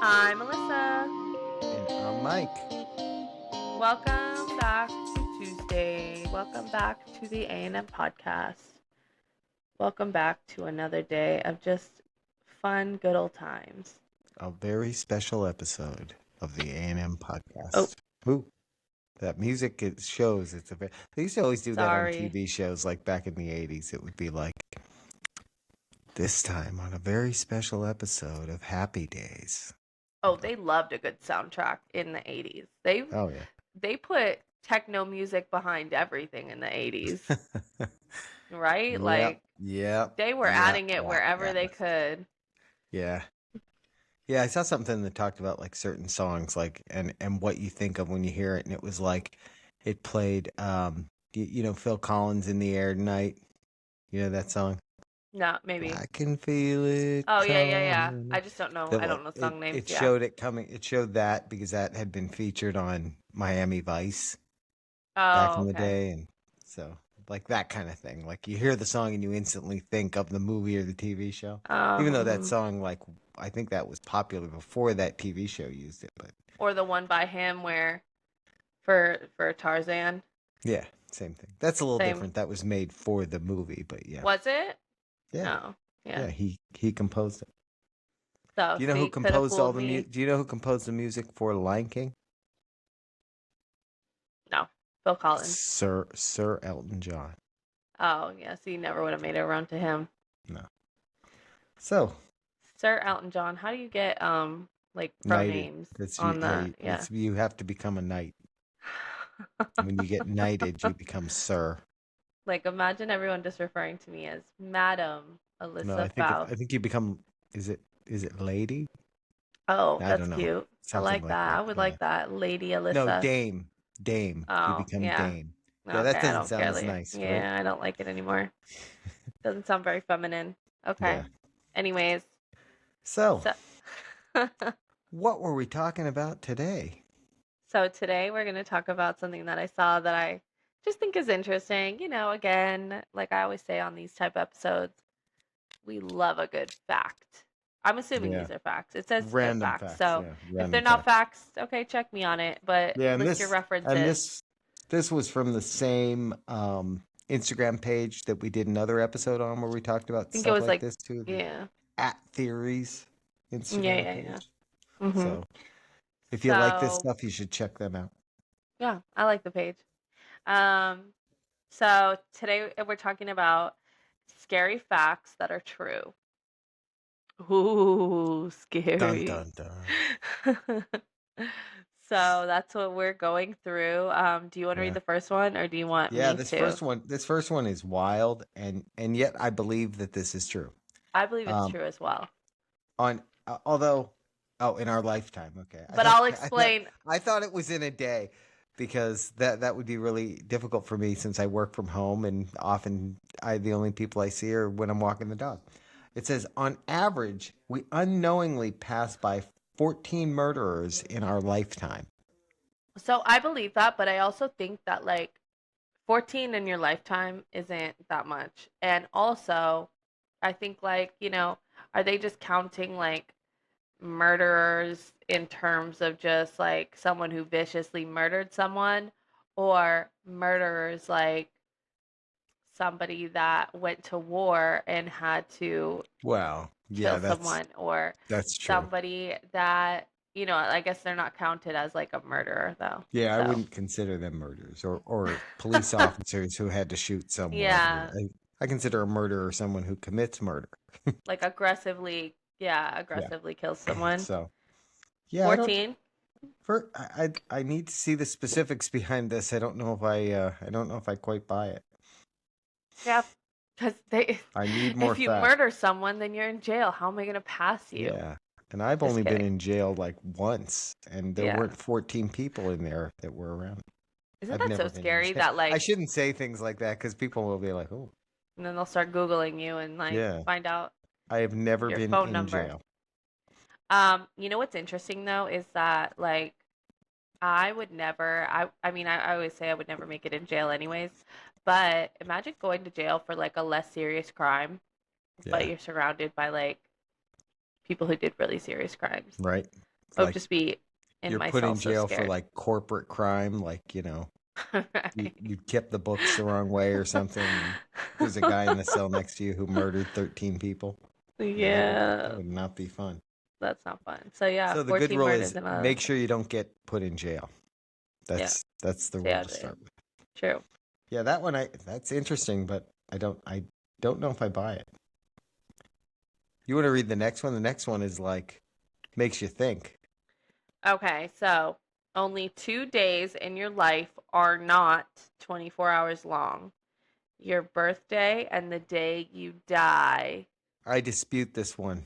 I'm Melissa. And I'm Mike. Welcome back to Tuesday. Welcome back to the A&M podcast. Welcome back to another day of just fun, good old times. A very special episode of the A&M podcast. Oh. Ooh, that music it shows. They used to always do that on Sorry. TV shows, like back in the 80s. It would be like, this time on a very special episode of Happy Days. Oh, they loved a good soundtrack in the 80s. Oh, yeah. They put techno music behind everything in the 80s, right? They were adding it wherever they could. Yeah. Yeah, I saw something that talked about like certain songs, like and what you think of when you hear it, and it was like it played Phil Collins, In the Air Tonight. You know that song? No, maybe. I can feel it. Oh, yeah. I just don't know. I don't know song names. It showed it coming. It showed that because that had been featured on Miami Vice back in the day, and so like that kind of thing. Like you hear the song and you instantly think of the movie or the TV show, even though that song, like I think that was popular before that TV show used it, but or the one by him where for Tarzan. Yeah, same thing. That's a little different. That was made for the movie, but yeah. Was it? Yeah. No. Yeah. He composed it. So, do you know who composed all the music? Do you know who composed the music for Lion King? No, Phil Collins. Sir Elton John. Oh, yeah. So you never would have made it around to him. No. So, Sir Elton John, how do you get like pro names on the? Yeah. You have to become a knight. When you get knighted, you become Sir. Like, imagine everyone just referring to me as Madam Alyssa. No, I think you become. Is it Lady? Oh, that's cute. I like that. I would like that, Lady Alyssa. No, Dame. Oh, you become yeah. Dame. Okay, Yeah, that doesn't sound as nice. Yeah, right? I don't like it anymore. Doesn't sound very feminine. Okay. Yeah. Anyways. So what were we talking about today? So today we're going to talk about something that I saw that I just think is interesting. You know, again, like I always say on these type of episodes, we love a good fact. I'm assuming these are facts. It says random facts. So if they're not facts, okay, check me on it. But list your references. And this was from the same Instagram page that we did another episode on where we talked about stuff like this too. Yeah. At Theories Instagram page. Yeah. Mm-hmm. So if you like this stuff, you should check them out. Yeah, I like the page. So today we're talking about scary facts that are true. Ooh, scary. Dun, dun, dun. So that's what we're going through. Do you want to read the first one, or do you want me to? This first one is wild, and yet I believe that this is true. I believe it's true as well. In our lifetime, okay. But I'll explain. I thought it was in a day, because that would be really difficult for me since I work from home, and often the only people I see are when I'm walking the dog. It says, on average, we unknowingly pass by 14 murderers in our lifetime. So I believe that, but I also think that like 14 in your lifetime isn't that much. And also, I think like, are they just counting like murderers in terms of just like someone who viciously murdered someone, or murderers like somebody that went to war and had to kill someone, or that's true. Somebody that, I guess they're not counted as like a murderer though. Yeah, so I wouldn't consider them murderers or police officers who had to shoot someone. Yeah. I consider a murderer someone who commits murder. Like aggressively kills someone. So, 14. I need to see the specifics behind this. I don't know if I quite buy it. Yeah, because I need more. If you murder someone, then you're in jail. How am I going to pass you? Yeah, and I've only been in jail like once, and there weren't 14 people in there that were around. Isn't that so scary? That like I shouldn't say things like that because people will be like, "Oh," and then they'll start Googling you and like find out. I have never been phone in number. jail. You know what's interesting though is that like I would never. I mean, I always say I would never make it in jail anyways. But imagine going to jail for like a less serious crime, but you're surrounded by like people who did really serious crimes. Right. It's I would like just be in you're my put cell in so jail for scared. like corporate crime, like, Right. you kept the books the wrong way or something, and there's a guy in the cell next to you who murdered 13 people. Yeah, that Yeah, would not be fun. that's not fun. So yeah, So the good 14 rule murders is in a make sure you don't get put in jail. yeah, That's the rule yeah, to start with. true. Yeah, that's interesting, but I don't know if I buy it. You want to read the next one? The next one is like makes you think. Okay, so only 2 days in your life are not 24 hours long. Your birthday and the day you die. I dispute this one.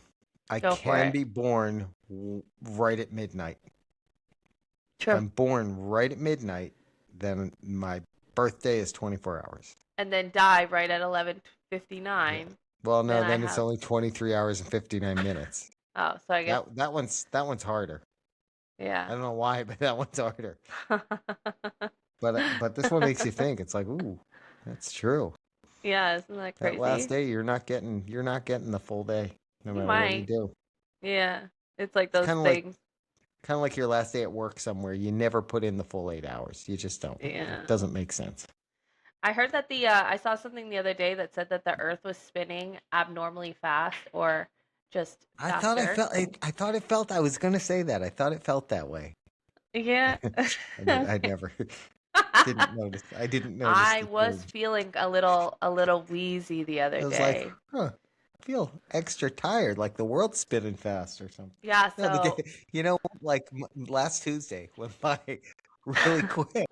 I Go for can it. be born right at midnight. If True. I'm born right at midnight, then my birthday is 24 hours. And then die right at Yeah. 11:59. Well, no, Then I then it's have only 23 hours and 59 minutes. oh, so I guess That one's harder. I yeah. don't know why, but that one's harder. But this one makes you think. It's like, ooh, that's true. Yeah, isn't that That last crazy? day, you're not getting the full day, no You matter what you might. do. Yeah. It's like It's those things. kind of like your last day at work somewhere. You never put in the full 8 hours. You just don't. It Yeah. doesn't make sense. I heard that I saw something the other day that said that the Earth was spinning abnormally fast or just I thought I faster. felt. I thought it felt. I was gonna say that. I thought it felt that way. Yeah. I never didn't notice. I didn't notice I the was change. feeling a little wheezy the other I was like, day. huh. I feel extra tired, like the world's spinning fast or something. Yeah, No, the so day, like last Tuesday went by really quick,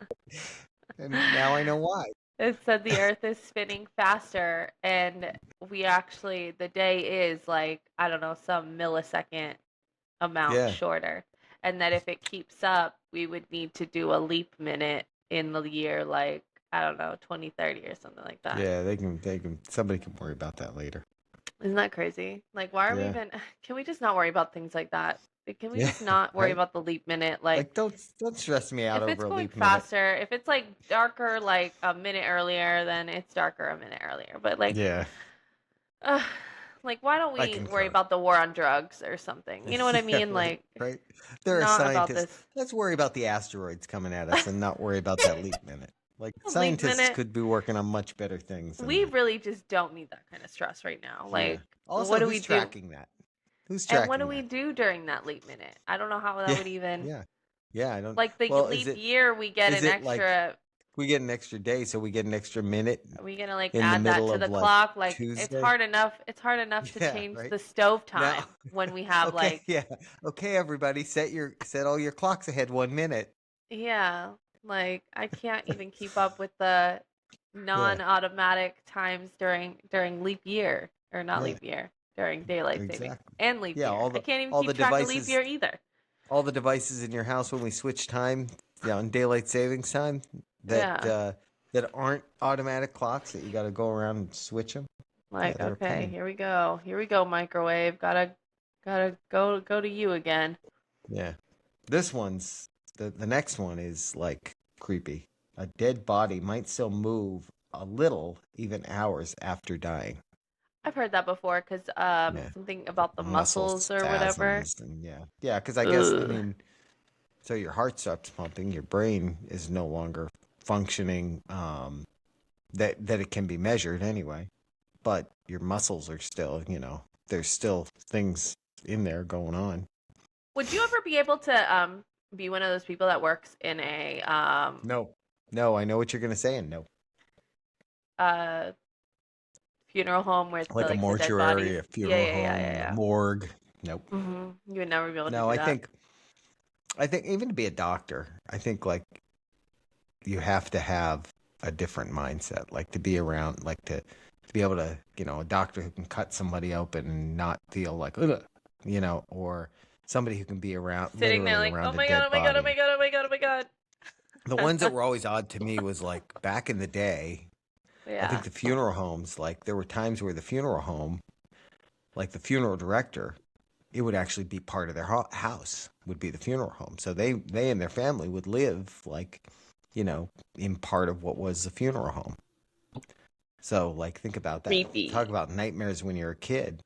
and now I know why. it said the Earth is spinning faster, and the day is like, I don't know, some millisecond amount Yeah, shorter. And that if it keeps up, we would need to do a leap minute in the year, like, I don't know, 2030 or something like that. yeah. They can. Somebody can worry about that later. Isn't that crazy? Like, why are we Yeah, even, can we just not worry about things like that? Like, can we yeah. just not worry Right. about the leap minute? Like, Like, don't stress me out if it's over a going leap minute. faster, if it's like darker like a minute earlier, then it's darker a minute earlier. But Yeah, uh, like why don't I we worry concur. about the war on drugs or something? You know what I Yeah, mean? right, Like right. There are not about scientists. this Let's worry about the asteroids coming at us and not worry about that leap minute. Like leap scientists minute. could be working on much better things than We that. really just don't need that kind of stress right now. Yeah. Like what Also, do we who's do? tracking that? Who's And what do tracking we that? do during that leap minute? I don't know how that Yeah, would even yeah, yeah. I don't. like the Well, leap year we get is an it like extra we get an extra day, so we get an extra minute are we gonna like in the add that middle to of the like clock? Like Tuesday? it's hard enough to Yeah, change right. the stove Now, time when we have okay, like yeah, okay, everybody, set all your clocks ahead 1 minute. yeah, like I can't even keep up with the Yeah, non-automatic times during leap year or not yeah, leap year during daylight savings exactly. and leap Yeah, year. I can't even all keep the track of leap devices year either. all the devices in your house when we switch time, yeah, on daylight savings time that Yeah. that aren't automatic clocks that you got to go around and switch them. Yeah, Like, they're a okay, pain. here we go. Here we go, microwave. Gotta go to you again. Yeah. This one's the next one is like creepy. A dead body might still move a little even hours after dying. I've heard that before because Yeah. something about the Muscle muscles or whatever. spasms and yeah. Yeah, because I guess I Ugh. mean so your heart stops pumping, your brain is no longer functioning that it can be measured anyway. But your muscles are still, there's still things in there going on. Would you ever be able to be one of those people that works in a No. No, I know what you're gonna say and no. uh funeral home where Like a the dead bodies? mortuary, a Yeah, funeral yeah, yeah, home, a yeah, morgue. Nope. yeah. You would never be able to No, do I that. think I think even to be a doctor, I think like you have to have a different mindset, like to be around, like to be able to, a doctor who can cut somebody open and not feel like, ugh, or somebody who can be around, Sitting there literally like, oh around a my god, dead oh my god, oh my body. god, oh my god, oh my god. The ones that were always odd to me was like back in the day, I Yeah. think the funeral homes, like there were times where the funeral home, like the funeral director, it would actually be part of their house, would be the funeral home. So they and their family would live like, in part of what was the funeral home. So like think about that. Talk Creepy. about nightmares when you're a kid.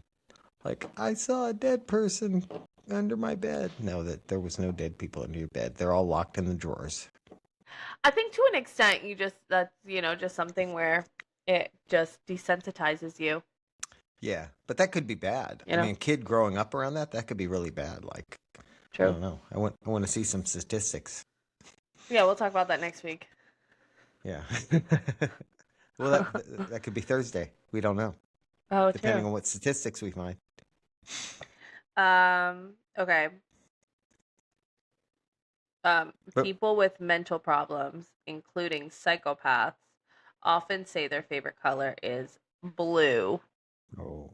Like I saw a dead person under my bed. No, that there was no dead people under your bed. They're all locked in the drawers. I think to an extent, that's just something where it just desensitizes you. Yeah, but that could be bad. You I know, mean, a kid growing up around that could be really bad. Like, I true. don't know. I want to see some statistics. Yeah, we'll talk about that next week. Yeah. Well, that could be Thursday. We don't know. Oh, Depending true. on what statistics we find. Okay. But People with mental problems, including psychopaths, often say their favorite color is blue. oh,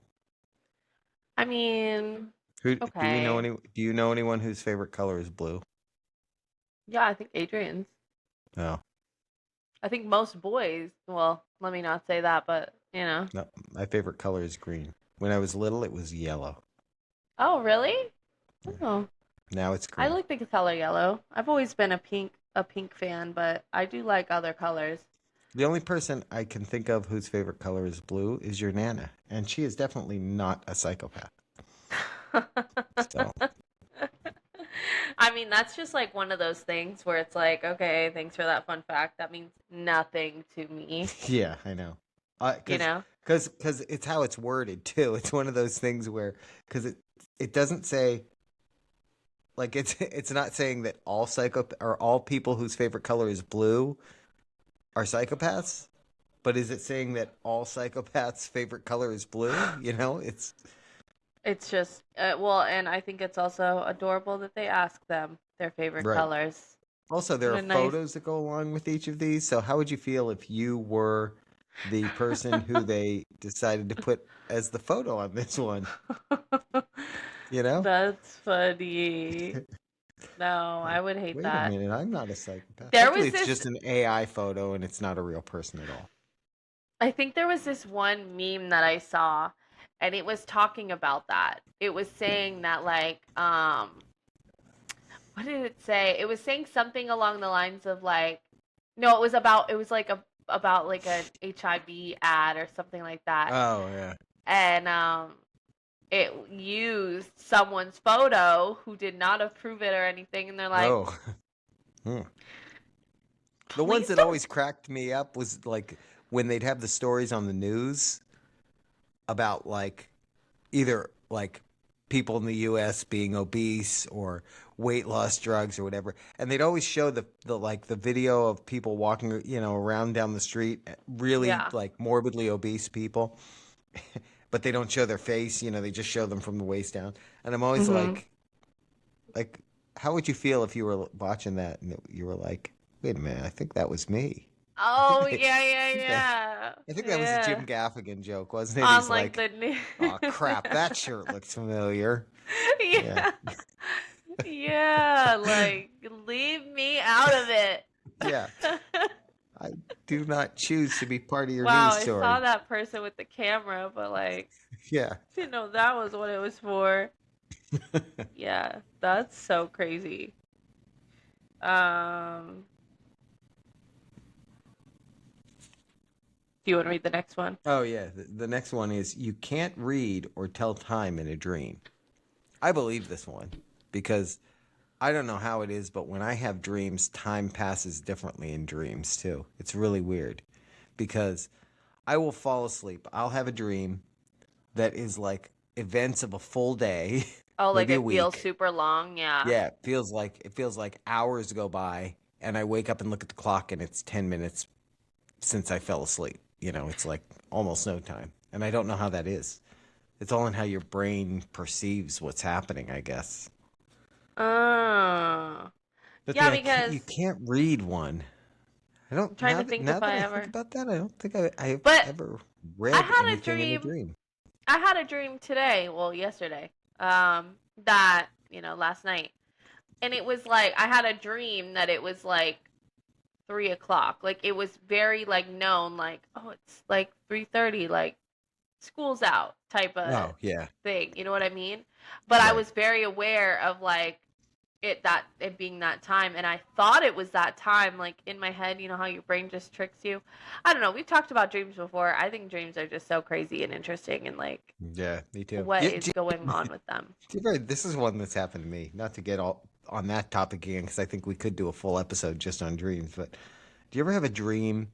I mean, who do we know okay. any? Do you know anyone whose favorite color is blue? Yeah, I think Adrian's. No, I think most boys, well, let me not say that, but no. My favorite color is green. When I was little, it was yellow. Oh, really? Yeah. Oh, Now it's I green. like the color yellow. I've always been a pink fan, but I do like other colors. The only person I can think of whose favorite color is blue is your Nana, and she is definitely not a psychopath. So I mean, that's just like one of those things where it's like, okay, thanks for that fun fact. That means nothing to me, yeah, I know. you Because know? because it's how it's worded too. It's one of those things where because it doesn't say like it's not saying that all psycho or all people whose favorite color is blue are psychopaths, but is it saying that all psychopaths' favorite color is blue? You know, it's It's just, well, and I think it's also adorable that they ask them their favorite right. colors. Also, there What are a nice. photos that go along with each of these. So, how would you feel if you were the person who they decided to put as the photo on this one? You know? That's funny. No, Like, I would hate wait a that. minute, I'm not a psychopath. There Hopefully, was it's this, just an AI photo and it's not a real person at all. I think there was this one meme that I saw, and it was talking about that. It was saying that, like, what did it say? It was saying something along the lines of, like, no, it was like about like an HIV ad or something like that. Oh, yeah. And, it used someone's photo who did not approve it or anything, and they're like, Oh. Hmm. The ones please that don't. always cracked me up was like when they'd have the stories on the news about like either like people in the US being obese or weight loss drugs or whatever. And they'd always show the like the video of people walking, around down the street, really Yeah. like morbidly obese people, but they don't show their face, they just show them from the waist down. And I'm always Hmm. like how would you feel if you were watching that and you were like, "Wait a minute, I think that was me." Oh, I yeah, yeah, think that yeah. I think that was a Yeah. Jim Gaffigan joke, wasn't it? On He's like like, the new. "Oh crap, that shirt looks familiar." Yeah. Yeah. Yeah, like leave me out of it. Yeah. I do not choose to be part of your Wow, news I saw story. that person with the camera, but like Yeah. didn't know that was what it was for. Yeah, that's so crazy. Um, do you want to read the next one? Oh yeah. The next one is you can't read or tell time in a dream. I believe this one because I don't know how it is, but when I have dreams, time passes differently in dreams too. It's really weird because I will fall asleep. I'll have a dream that is like events of a full day, Oh, like maybe a it feels week. super long. Yeah. Yeah, it feels like hours go by and I wake up and look at the clock and it's 10 minutes since I fell asleep. It's like almost no time. And I don't know how that is. It's all in how your brain perceives what's happening, I guess. Oh. But Yeah, you because can't read one. I don't I'm trying now to that think now if that I I think ever. about that, I don't think I've But ever I read had a anything in a dream. dream. I had a dream today, well, yesterday. That, last night. And it was like I had a dream that it was like 3 o'clock. Like it was very like known, like, oh, it's like 3:30, like school's out type of Oh, yeah. thing. You know what I mean? But I Right. was very aware of like it being that time, and I thought it was that time, like in my head, you know how your brain just tricks you. I don't know, we've talked about dreams before. I think dreams are just so crazy and interesting, and like Yeah, me too. what is going on with them. This is one that's happened to me. Not to get all on that topic again, because I think we could do a full episode just on dreams. But do you ever have a dream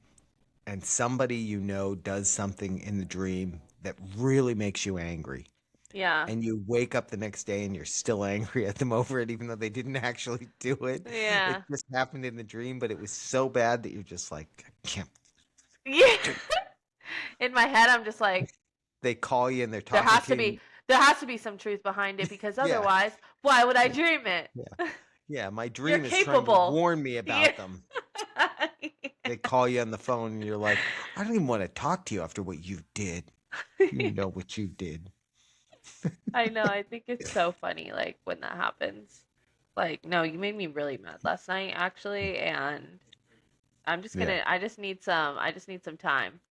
and somebody you know does something in the dream that really makes you angry? Yeah. And you wake up the next day and you're still angry at them over it, even though they didn't actually do it. It Yeah. just happened in the dream, but it was so bad that you're just like, I can't. Yeah. In my head, I'm just like, They call you and they're there talking has to to you. be there has to be some truth behind it, because Yeah, otherwise, why would I dream it? yeah, yeah. My You're dream is trying to capable. warn me Yeah. about them. They call you on the phone and you're like, I don't even want to talk to you after what you did. You know what you did. I know. I think it's so funny, like when that happens. Like, no, you made me really mad last night, actually, and I'm just Yeah, gonna. I just need some time.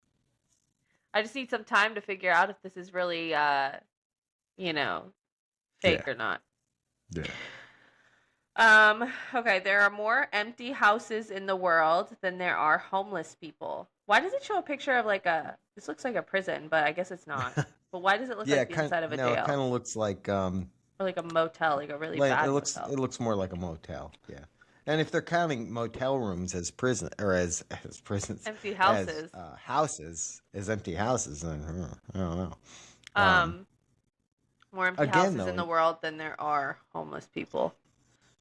I just need some time to figure out if this is really, you know, yeah, fake or not. yeah. Okay, there are more empty houses in the world than there are homeless people. Why does it show a picture of like this looks like a prison, but I guess it's not. But why does it look Yeah, like the inside of a no, it jail? kind of looks Or like a motel, like a really like bad motel? it looks more like a motel. Yeah. And if they're counting motel rooms as prison or as prisons Empty as houses. houses as empty houses, then I don't know. Um, Um, More empty Again houses though, in the world than there are homeless people.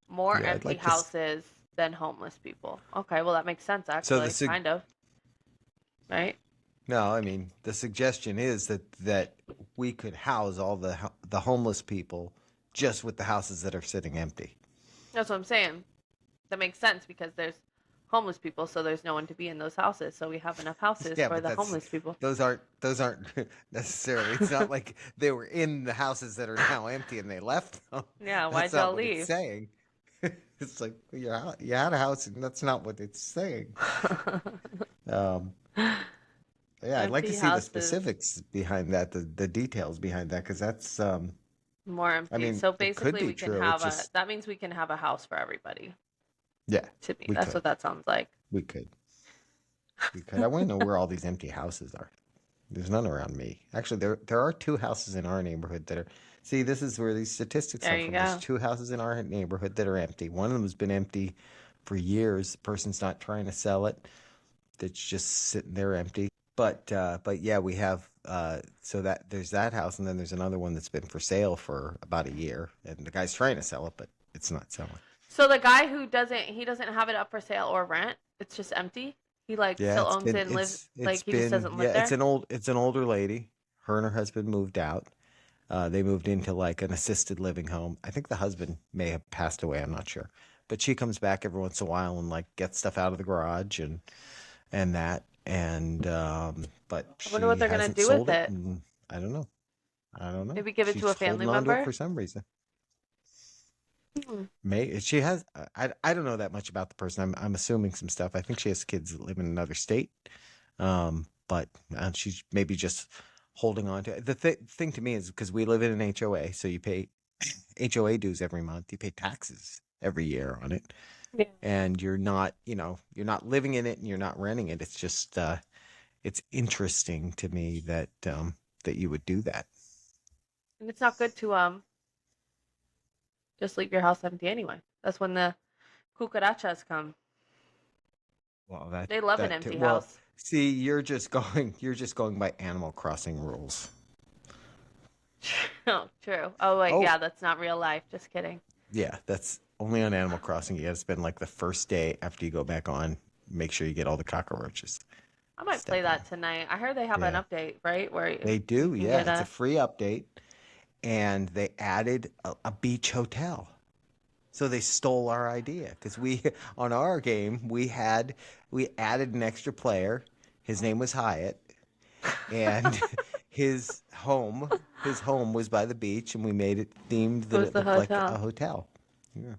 More yeah, I'd empty like to. houses than homeless people. Okay, well that makes sense So actually, kind of, right? no, I mean the suggestion is that we could house all the homeless people just with the houses that are sitting empty. That's what I'm saying. That makes sense because there's homeless people, so there's no one to be in those houses. So we have enough houses Yeah, for but the that's homeless people. those aren't necessarily. It's not like they were in the houses that are now empty and they left them. Yeah, That's why'd not y'all what it's leave? saying. It's like you had a house, and that's not what it's saying. Um, yeah, I'd like to Empty see the houses, specifics behind that, the details behind that, because that's. more I empty. mean, So it could basically, be we can true. It's have just that means we can have a house for everybody. yeah, To me, we that's could, what that sounds like. we could, we could. I want to know where all these empty houses are. There's none around me. Actually, there are two houses in our neighborhood that are. See, this is where these statistics There come you from. There's go. two houses in our neighborhood that are empty. One of them has been empty for years. The person's not trying to sell it. It's just sitting there empty. But yeah, we have so that there's that house, and then there's another one that's been for sale for about a year, and the guy's trying to sell it, but it's not selling. So the guy who doesn't have it up for sale or rent. It's just empty. He like Yeah, still owns it and lives it's like he just been doesn't live yeah, there. it's an older lady. Her and her husband moved out. They moved into like an assisted living home. I think the husband may have passed away. I'm not sure, but she comes back every once in a while and like gets stuff out of the garage and that. And but I wonder what she they're gonna hasn't do with sold it, it. and I don't know. I don't know. Maybe give it to She's a family holding on to it member. for some reason. Hmm. May she has I don't know that much about the person. I'm assuming some stuff. I think she has kids that live in another state. But she's maybe just holding on to it. The thing to me is because we live in an HOA, so you pay HOA dues every month. You pay taxes every year on it, Yeah. and you're not, you're not living in it and you're not renting it. It's just it's interesting to me that you would do that. And it's not good to just leave your house empty anyway. That's when the cucarachas come. Well, They love an that too. empty Well, house. see, you're just going by Animal Crossing rules. Oh, true. Oh wait, Oh, yeah, that's not real life. Just kidding. yeah, that's only on Animal Crossing. You got to spend like the first day after you go back on, make sure you get all the cockroaches. I might play Step on. that tonight. I heard they have an Yeah, update, right? Where they you do. can Yeah, get it's a a. free update, and they added a beach hotel. So they stole our idea because we on our game we added an extra player. His name was Hyatt, and his home was by the beach, and we made it themed It that was it the looked like a hotel. hotel. Yeah.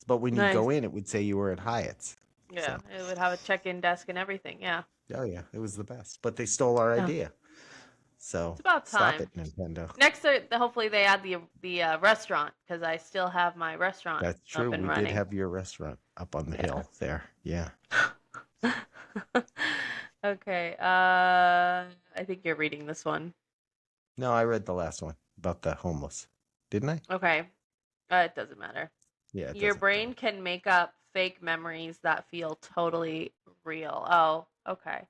But when you Nice. go in, it would say you were at Hyatt's. Yeah, So, it would have a check-in desk and everything. Yeah. oh yeah, it was the best. But they stole our Yeah. idea. So It's about stop time. it, Nintendo. Next, hopefully they add the restaurant because I still have my restaurant That's up true. and We did running. have your restaurant up on the Yeah. hill there. Yeah. Okay. I think you're reading this one. No, I read the last one about the homeless. Didn't I? Okay. It doesn't matter. Yeah. It Your doesn't brain matter. can make up fake memories that feel totally real. Oh, okay.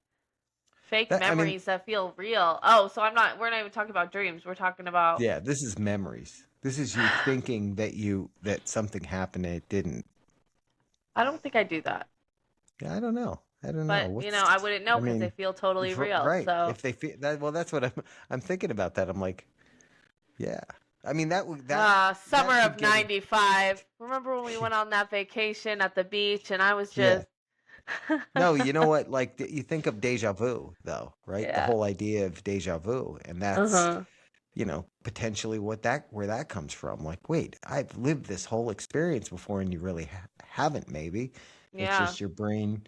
Fake I mean, memories that feel real. Oh, so we're not even talking about dreams. We're talking about. yeah, this is memories. This is you thinking that something happened and it didn't. I don't think I do that. Yeah, I don't know. I don't know. But, I wouldn't know I because they mean, feel totally real. right. So, If they feel that, well, that's what I'm thinking about that. I'm like, yeah. I mean, summer that of could get it. '95. Remember when we went on that vacation at the beach and I was Yeah. just. No, you know what? Like you think of deja vu, though, right? The Yeah. whole idea of deja vu, and that's Uh-huh. potentially where that comes from. Like, wait, I've lived this whole experience before, and you really haven't. Maybe it's Yeah. just your brain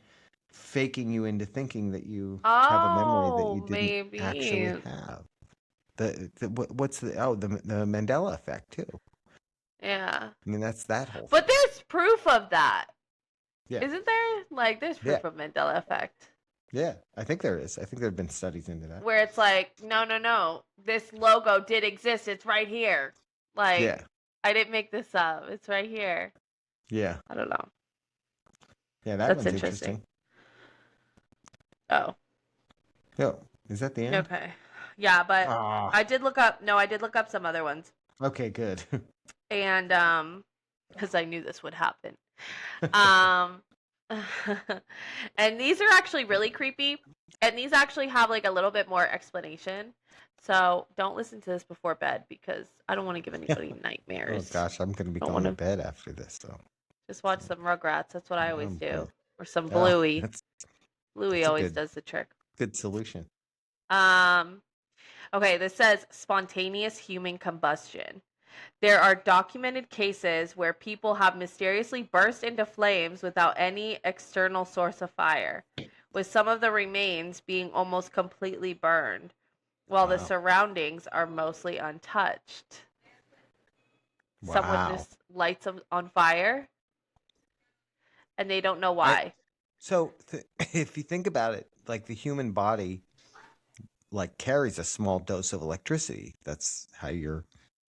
faking you into thinking that you have a memory that you Oh, didn't actually maybe. have. What's the Mandela effect too? Yeah. I mean, that's that whole But thing. there's proof of that. Yeah, Isn't there? Like, there's yeah, proof of Mandela effect. yeah. I think there is. I think there have been studies into that. Where it's like, no, no, no. This logo did exist. It's right here. Like, Yeah, I didn't make this up. It's right here. yeah, I don't know. yeah. That That's one's interesting. interesting. Oh, Yo, is that the end? okay. Yeah, but Ah, I did look up some other ones. okay, good. And because I knew this would happen. Um and these are actually really creepy. And these actually have like a little bit more explanation. So don't listen to this before bed because I don't want to give anybody Oh nightmares. gosh, I'm gonna be Don't going want to to bed after this, so just watch some Rugrats. That's what I always do. boy. Or some Ah, Bluey. Bluey that's a always does the trick. good solution. Um okay, this says spontaneous human combustion. There are documented cases where people have mysteriously burst into flames without any external source of fire, with some of the remains being almost completely burned, while the Wow. surroundings are mostly untouched. Some Wow. witness lights them on fire, and they don't know I why. so if you think about it, like the human body like carries a small dose of electricity. That's how your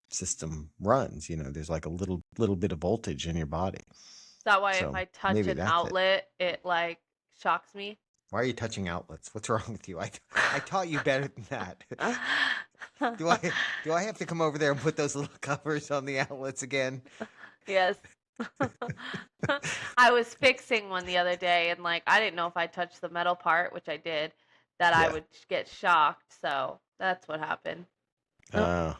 system runs. There's like a little bit of voltage in your body. Is that why if So I touch maybe an that's it. outlet, it like shocks me? Why are you touching outlets? What's wrong with you? I taught you better than that. Do I have to come over there and put those little covers on the outlets again? Yes. I was fixing one the other day and like I didn't know if I touched the metal part, which I did, that I Yeah. would get shocked. So that's what happened. Oh.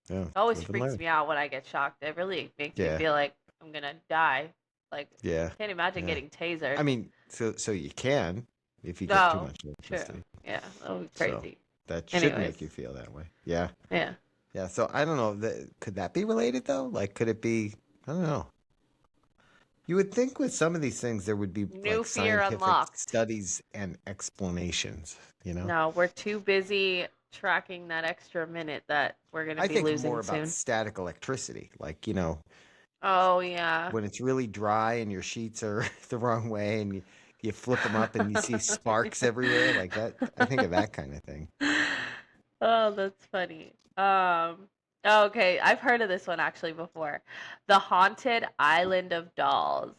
Yeah. It always Live and freaks learn. me out when I get shocked. It really makes me Yeah. feel like I'm gonna die. Like Yeah. can't imagine Yeah. getting tasered. I mean, so you can if you get too No, much true. electricity. Yeah, that would be So crazy. that should Anyways. make you feel that way. Yeah. Yeah. Yeah. So I don't know. Could that be related though? Like, could it be? I don't know. You would think with some of these things there would be New like fear scientific unlocked. studies and explanations. No, we're too busy tracking that extra minute that we're gonna I be think losing more soon. about static electricity. Like, Oh yeah. when it's really dry and your sheets are the wrong way and you flip them up and you see sparks everywhere, like that. I think of that kind of thing. Oh, that's funny. Okay, I've heard of this one actually before. The Haunted Island of Dolls.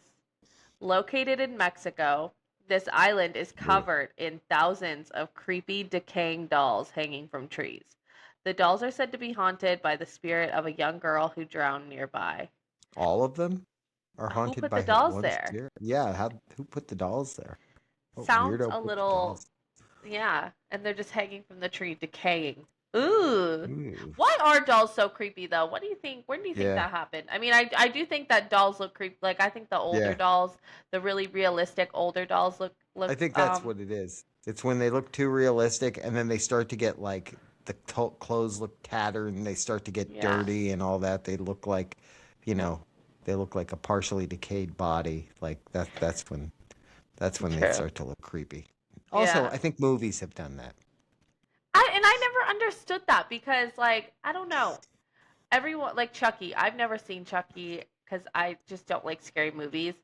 Located in Mexico, this island is covered in thousands of creepy, decaying dolls hanging from trees. The dolls are said to be haunted by the spirit of a young girl who drowned nearby. All of them are Who haunted put by the dolls one there? spirit? Yeah, who put the dolls there? What Sounds weirdo a put the little, dolls? yeah, and they're just hanging from the tree, decaying. Ooh. Ooh. Why are dolls so creepy though? What do you think? Where do you think Yeah. that happened? I mean, I do think that dolls look creepy. Like I think the older Yeah. dolls, the really realistic older dolls look. I think that's what it is. It's when they look too realistic and then they start to get like the clothes look tattered and they start to get dirty and all that. They look like, they look like a partially decayed body. Like that's when they True. start to look creepy. Also, Yeah. I think movies have done that. I never understood that because, like, I don't know. Everyone, like Chucky, I've never seen Chucky because I just don't like scary movies.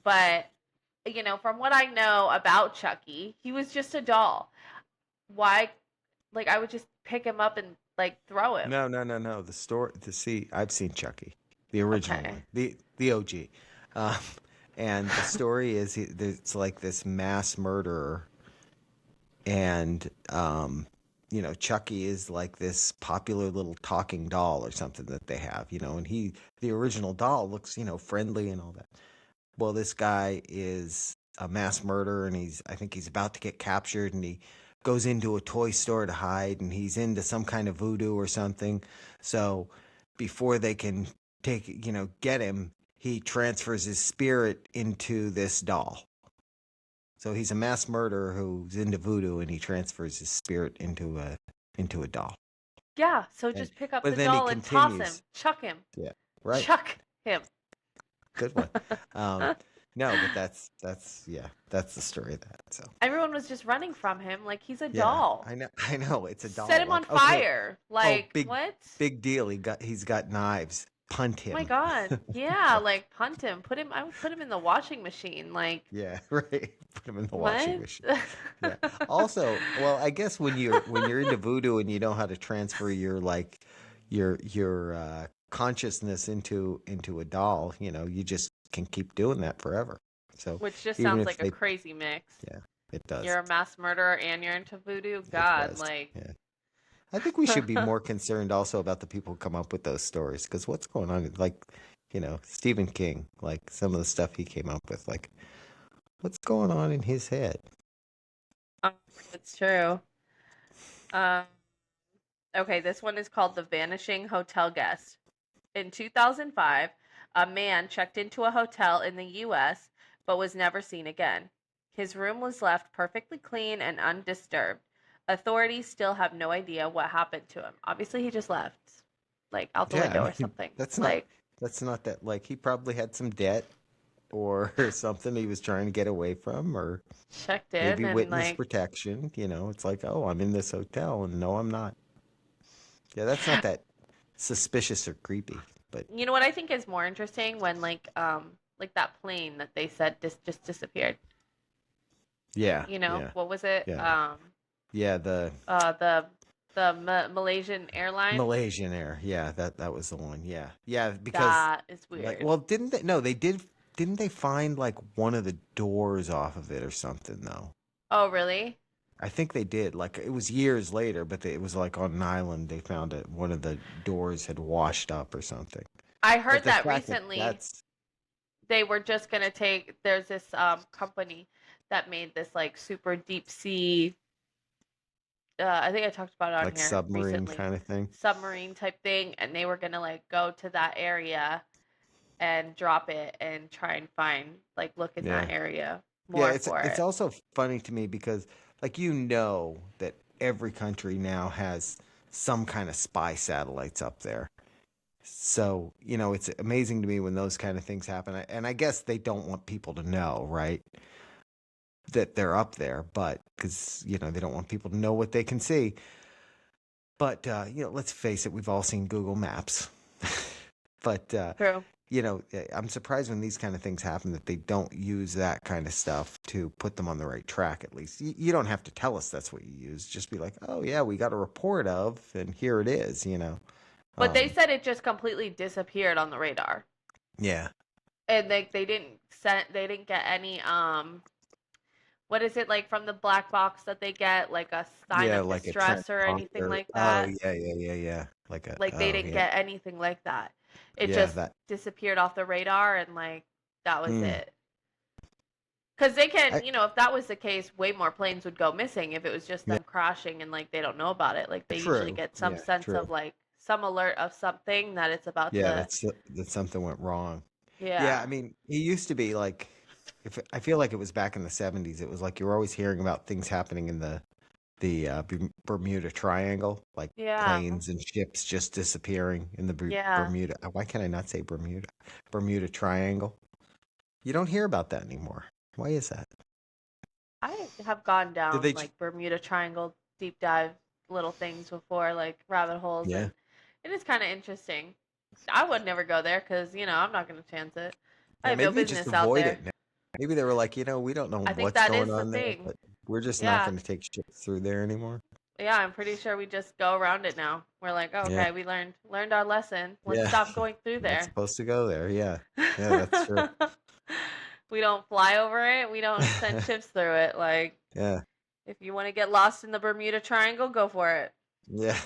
But, from what I know about Chucky, he was just a doll. Why, like, I would just pick him up and, like, throw him. No. The story, I've seen Chucky, the original Okay. one, the OG, um, and the story is it's like this mass murderer, and Chucky is like this popular little talking doll or something that they have, and the original doll looks, friendly and all that. Well, this guy is a mass murderer, and I think he's about to get captured, and he goes into a toy store to hide, and he's into some kind of voodoo or something. So before they can get him, he transfers his spirit into this doll. So he's a mass murderer who's into voodoo, and he transfers his spirit into a doll. Yeah, so just pick up the then he doll and toss him, continues. chuck him, Yeah, right. chuck him. Good one. No, but that's the story of that. So Everyone was just running from him like he's a yeah, doll. I know, it's a doll. Set him on Like, okay, fire. Like, big what? big deal. He's got knives. Punt Oh my him. God. Yeah, like punt him. I would put him in the washing machine. Like, Yeah, right. Put him in the what? washing machine. Yeah. Also, well, I guess when you're into voodoo and you know how to transfer your consciousness into a doll, you just can keep doing that forever. So Which just even sounds if like a crazy mix. yeah, it does. You're a mass murderer and you're into voodoo. It God, does. like. Yeah. I think we should be more concerned also about the people who come up with those stories, because what's going on? Like, Stephen King, like some of the stuff he came up with, like what's going on in his head? It's true. Um, okay, this one is called The Vanishing Hotel Guest. In 2005, a man checked into a hotel in the U.S. but was never seen again. His room was left perfectly clean and undisturbed. Authorities still have no idea what happened to him. Obviously, he just left, like, out the window or something. That's like, not that. Like, he probably had some debt or something he was trying to get away from, or checked in maybe and witness like protection. It's like, oh, I'm in this hotel, and no, I'm not. Yeah, that's not that suspicious or creepy. But you know what I think is more interesting when like that plane that they said just disappeared. yeah, What was it? Yeah. Yeah, the Malaysian airline. Malaysian Air. Yeah, that was the one. Yeah. Yeah, because that is weird. like, well, didn't they? No, they did. Didn't they find like one of the doors off of it or something though? Oh, really? I think they did. Like, it was years later, but it was like on an island. They found it. One of the doors had washed up or something. I heard But the that fact recently. that's They were just gonna take. There's this company that made this like super deep sea. I think I talked about it on like here submarine recently. kind of thing. Submarine type thing, and they were gonna like go to that area and drop it and try and find look in that Yeah. area Yeah, more it's for it's it. also funny to me because like that every country now has some kind of spy satellites up there. So, it's amazing to me when those kind of things happen. And I guess they don't want people to know, right? That they're up there, but because, they don't want people to know what they can see. But, let's face it, we've all seen Google Maps. But, True. I'm surprised when these kind of things happen that they don't use that kind of stuff to put them on the right track, at least. You don't have to tell us that's what you use. Just be like, oh, yeah, we got a report of, and here it is, But they said it just completely disappeared on the radar. Yeah. And they didn't get any what is it like from the black box that they get, like a sign of like distress or anything like that? Oh, yeah. Like they didn't get anything like that. It Yeah, just that. disappeared off the radar and that was Mm. it. Because they can, I, if that was the case, way more planes would go missing if it was just yeah, them crashing and they don't know about it. Like they usually true. get some Yeah, sense true. of some alert of something that it's about Yeah, to. that something went wrong. Yeah, Yeah. I mean, it used to be like, if I feel like it was back in the 70s, it was like you were always hearing about things happening in the Bermuda Triangle, like Yeah. planes and ships just disappearing in the Yeah. Bermuda. Why can't I not say Bermuda? Bermuda Triangle. You don't hear about that anymore. Why is that? I have gone Did down they? Bermuda Triangle deep dive little things before, like rabbit holes, Yeah. and it is kind of interesting. I would never go there because I'm not going to chance it. I Yeah, have no maybe just business out avoid there. it now. Maybe they were like, we don't know I think what's that going is the on there, thing. but we're just not Yeah. going to take ships through there anymore. Yeah, I'm pretty sure we just go around it now. We're like, oh, Yeah. okay, we learned our lesson. Let's Yeah. stop going through Not there. supposed to go there. Yeah. Yeah, that's true. We don't fly over it. We don't send ships through it. Like, Yeah. if you want to get lost in the Bermuda Triangle, go for it. Yeah.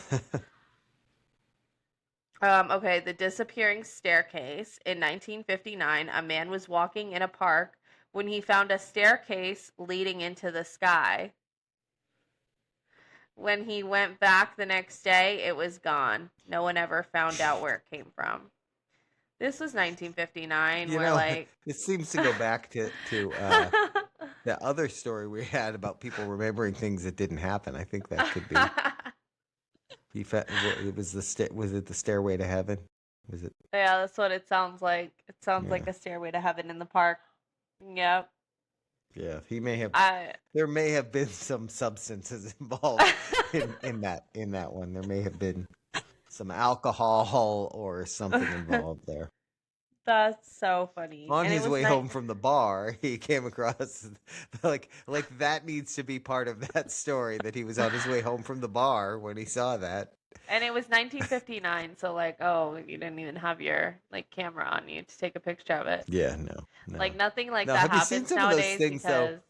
Okay, the disappearing staircase. In 1959, a man was walking in a park when he found a staircase leading into the sky. When he went back the next day, it was gone. No one ever found out where it came from. This was 1959, You where know, like it seems to go back to the other story we had about people remembering things that didn't happen. I think that could be. It was was it the Stairway to Heaven? Was it? Yeah, that's what it sounds like. It sounds like Yeah. a stairway to heaven in the park. Yep. Yeah, he may have. I There may have been some substances involved in that one. There may have been some alcohol or something involved there. That's so funny. On And it his was way home from the bar, he came across like that needs to be part of that story, that he was on his way home from the bar when he saw that. And it was 1959, so like, oh, you didn't even have your like camera on you to take a picture of it. Yeah, no. Like nothing like Now, that have you seen happens some of those nowadays things though? because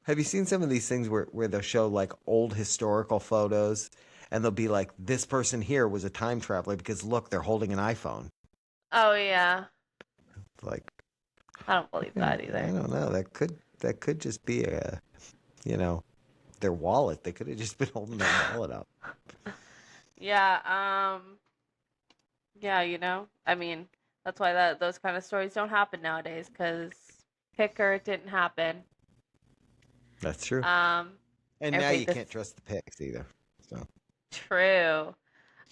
Have you seen some of these things where they'll show like old historical photos and they'll be like, this person here was a time traveler because look, they're holding an iPhone. oh yeah, Like, I don't believe that I either. don't know. That could just be their wallet. They could have just been holding their wallet up. Yeah, yeah, I mean, that's why those kind of stories don't happen nowadays because picker it didn't happen. That's true. Um, And now okay, you can't trust the pics either. So true.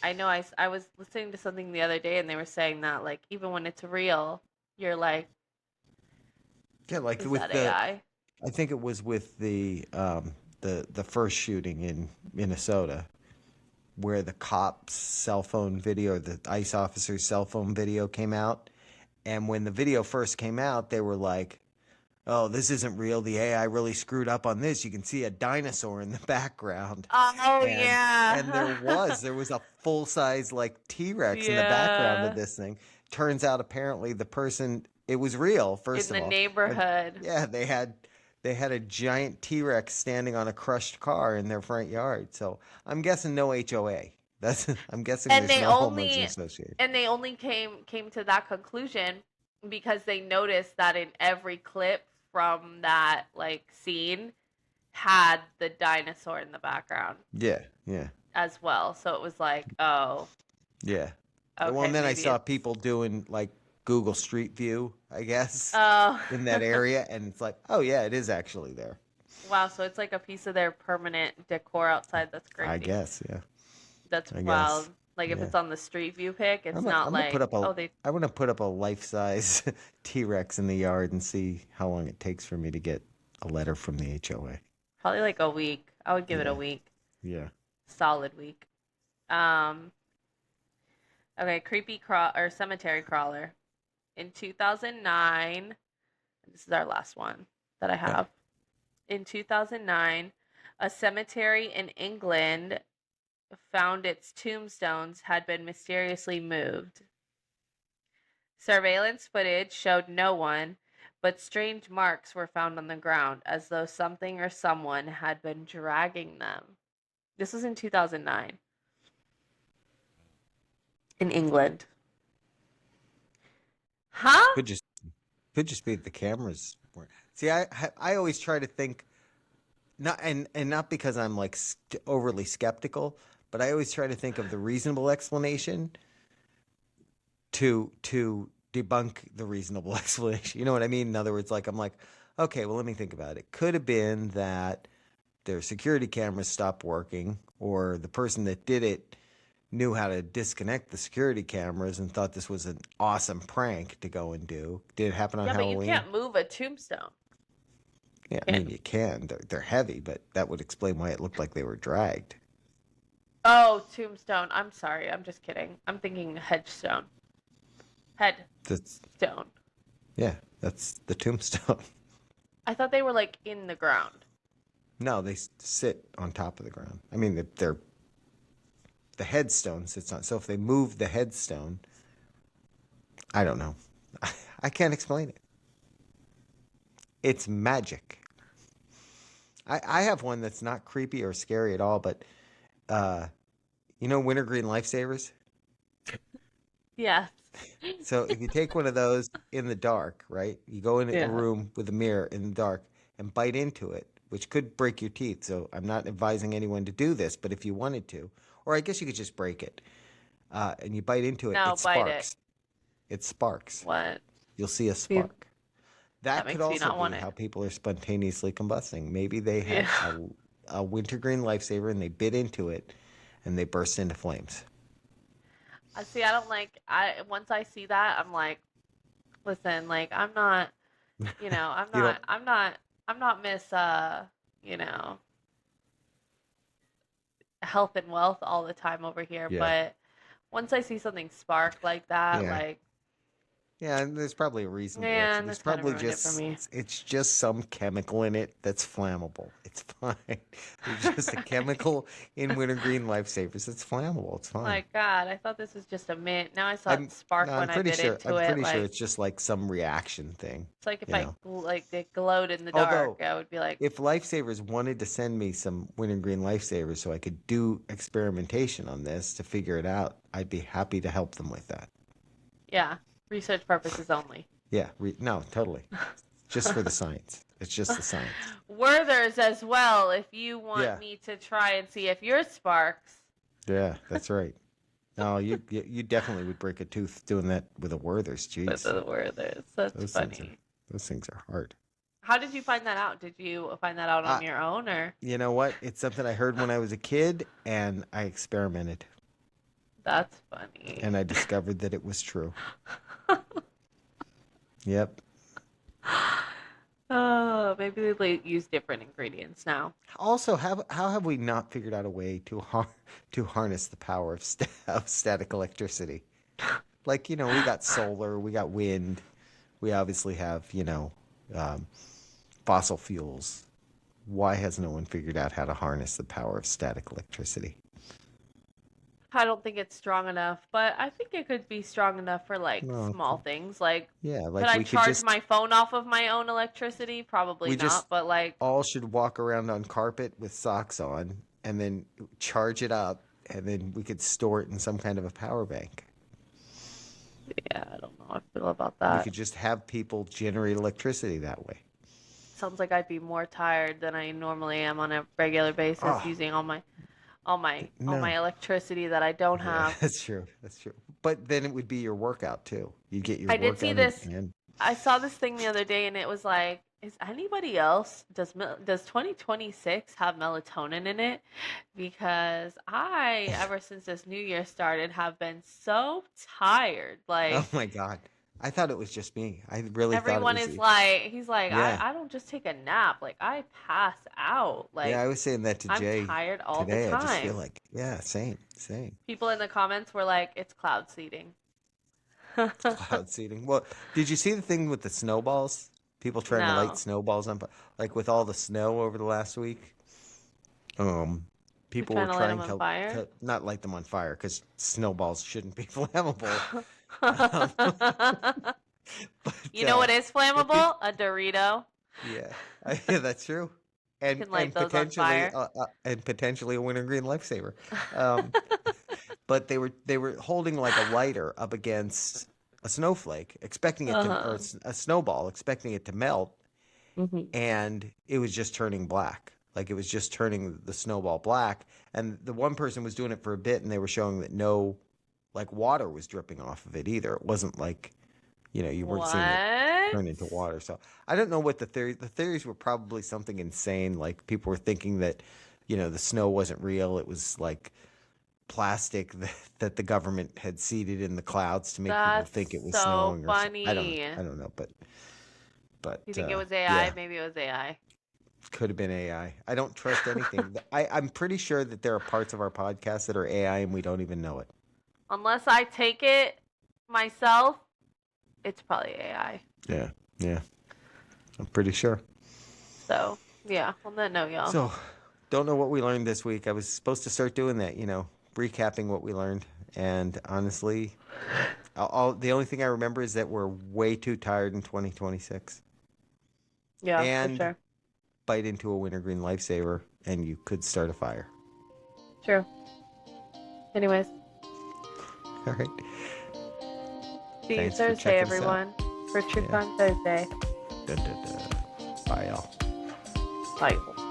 I know I was listening to something the other day and they were saying that like even when it's real, you're like, yeah, like is with that the AI? I think it was with the first shooting in Minnesota, where the cop's cell phone video, the ICE officer's cell phone video came out. And when the video first came out, they were like, oh, this isn't real. The AI really screwed up on this. You can see a dinosaur in the background. Oh And yeah. and there was a full-size like T-Rex in the background of Yeah. this thing. Turns out apparently it was real, In first of the all. And neighborhood. yeah, they had a giant T-Rex standing on a crushed car in their front yard. So I'm guessing no HOA. I'm guessing And there's they no homeowners only association. came to that conclusion because they noticed that in every clip from that like scene had the dinosaur in the background Yeah, yeah, as well. So it was like, oh, yeah. okay, Well, and then I maybe saw it's people doing like Google Street View, I guess, oh. in that area, and it's like, oh yeah, it is actually there. Wow, so it's like a piece of their permanent decor outside. That's crazy. I guess, yeah. That's I wild. guess, Like if yeah. it's on the Street View pic, it's I'm not gonna like, put up oh, a. they I want to put up a life-size T-Rex in the yard and see how long it takes for me to get a letter from the HOA. probably like a week. I would give it a Yeah, week. yeah. Solid week. Um, okay, cemetery crawler. In 2009, this is our last one that I Okay. have. In 2009, a cemetery in England found its tombstones had been mysteriously moved. Surveillance footage showed no one, but strange marks were found on the ground as though something or someone had been dragging them. This was in 2009 in England. Huh? Could just be the cameras weren't. See, I always try to think, not because I'm like overly skeptical, but I always try to think of the reasonable explanation to debunk the reasonable explanation. You know what I mean? In other words, like I'm like, okay, well, let me think about it. Could have been that their security cameras stopped working, or the person that did it knew how to disconnect the security cameras and thought this was an awesome prank to go and do. Did it happen on Yeah, but you Halloween? can't move a tombstone. Yeah, I Can't. mean you can. They're heavy, but that would explain why it looked like they were dragged. Oh, tombstone. I'm sorry. I'm just kidding. I'm thinking headstone. That's Headstone. yeah, that's the tombstone. I thought they were like in the ground. No, they sit on top of the ground. I mean, they're the headstone sits on. So if they move the headstone, I don't know. I can't explain it. It's magic. I have one that's not creepy or scary at all, but uh, wintergreen lifesavers. Yes. So if you take one of those in the dark, right? You go in a Yeah. room with a mirror in the dark and bite into it, which could break your teeth. So I'm not advising anyone to do this, but if you wanted to, or I guess you could just break it, and you bite into it, No, it bite it. sparks. It sparks. What? You'll see a See, spark. that That could makes me also not be want it. how people are spontaneously combusting. Maybe they Yeah. had a wintergreen lifesaver and they bit into it and they burst into flames. I see. I don't like. I once I see that, I'm like, listen, like I'm not. I'm You don't, not. I'm not. I'm not Miss. You know, health and wealth all the time over here. yeah. But once I see something spark like that, Yeah. like, Yeah, and there's probably a reason for it. So man, there's this kind of probably ruined it for just me. it's just some chemical in it that's flammable. It's fine. There's just a chemical in wintergreen lifesavers that's flammable. It's fine. Like, God, I thought this was just a mint. Now I saw it I'm no, spark I'm when I pretty bit sure into I'm it. pretty sure Like, it's just like some reaction thing, it's like if you know. like it glowed in the dark, Although I would be like, if lifesavers wanted to send me some wintergreen lifesavers so I could do experimentation on this to figure it out, I'd be happy to help them with that. yeah, research purposes only. Yeah, no, totally. Just for the science. It's just the science. Werther's as well, if you Yeah. want me to try and see if yours sparks. Yeah, that's right. No, you definitely would break a tooth doing that with a Werther's. With Jeez, the Werther's. That's those funny. those things are hard. How did you find that out? Did you find that out Uh, on your own or? you know what? It's something I heard when I was a kid, and I experimented, That's funny. and I discovered that it was true. Yep. Oh, maybe they use different ingredients now. Also, how have we not figured out a way to harness the power of, of static electricity? Like, we got solar, we got wind, we obviously have, um, fossil fuels. Why has no one figured out how to harness the power of static electricity? I don't think it's strong enough, but I think it could be strong enough for like No, small things. Like, yeah, could like I we could charge just my phone off of my own electricity? Probably we just not, but like, all should walk around on carpet with socks on and then charge it up and then we could store it in some kind of a power bank. yeah, I don't know how I feel about We that. could just have people generate electricity that way. Sounds like I'd be more tired than I normally am on a regular basis Oh, using all my no. electricity that I don't Yeah, have. that's true. That's true. But then it would be your workout too. You get your I did see workout this. and I saw this thing the other day, and it was like, is anybody else does 2026 have melatonin in it? Because I, ever since this new year started, have been so tired. oh Like my God. I thought it was just me. I really thought it everyone was is like, he's like, I yeah. I don't just take a nap. Like I pass out. Yeah, Like I was saying that to I'm Jay tired all the today. I just feel time. like, yeah, same. People in the comments were like, it's cloud seeding. Cloud seeding. Well, did you see the thing with the snowballs? People trying to light No. snowballs on, like with all the snow over the last week. Um, You're People were trying to light them trying on to fire? not light them on fire because snowballs shouldn't be flammable. Um, but You know what is people, flammable? A Dorito. yeah, yeah, that's true, You can light and those on potentially fire. a wintergreen lifesaver. Um, but they were holding like a lighter up against a snowflake, expecting it to, or Uh-huh. a snowball, expecting it to melt, Hmm. and it was just turning black. Like it was just turning the snowball black. And the one person was doing it for a bit, and they were showing that no, like water was dripping off of it either. It wasn't like, you weren't seeing it What? turn into water. So I don't know what the theories were probably something insane. Like people were thinking that, the snow wasn't real. It was like plastic that the government had seeded in the clouds to make people That's think it was so snowing or something. funny. I don't know, but You think it was yeah. AI? Maybe it was AI. Could have been AI. I don't trust anything. I'm pretty sure that there are parts of our podcast that are AI and we don't even know it. Unless I take it myself, it's probably AI. Yeah, yeah. I'm pretty sure. So, yeah, on that note, y'all. So, don't know what we learned this week. I was supposed to start doing that, recapping what we learned. And honestly, the only thing I remember is that we're way too tired in 2026. Yeah, and for sure. Bite into a wintergreen lifesaver, and you could start a fire. True. Anyways. All right. See you Thursday, everyone, for True Crime Thursday. Bye, y'all. Bye.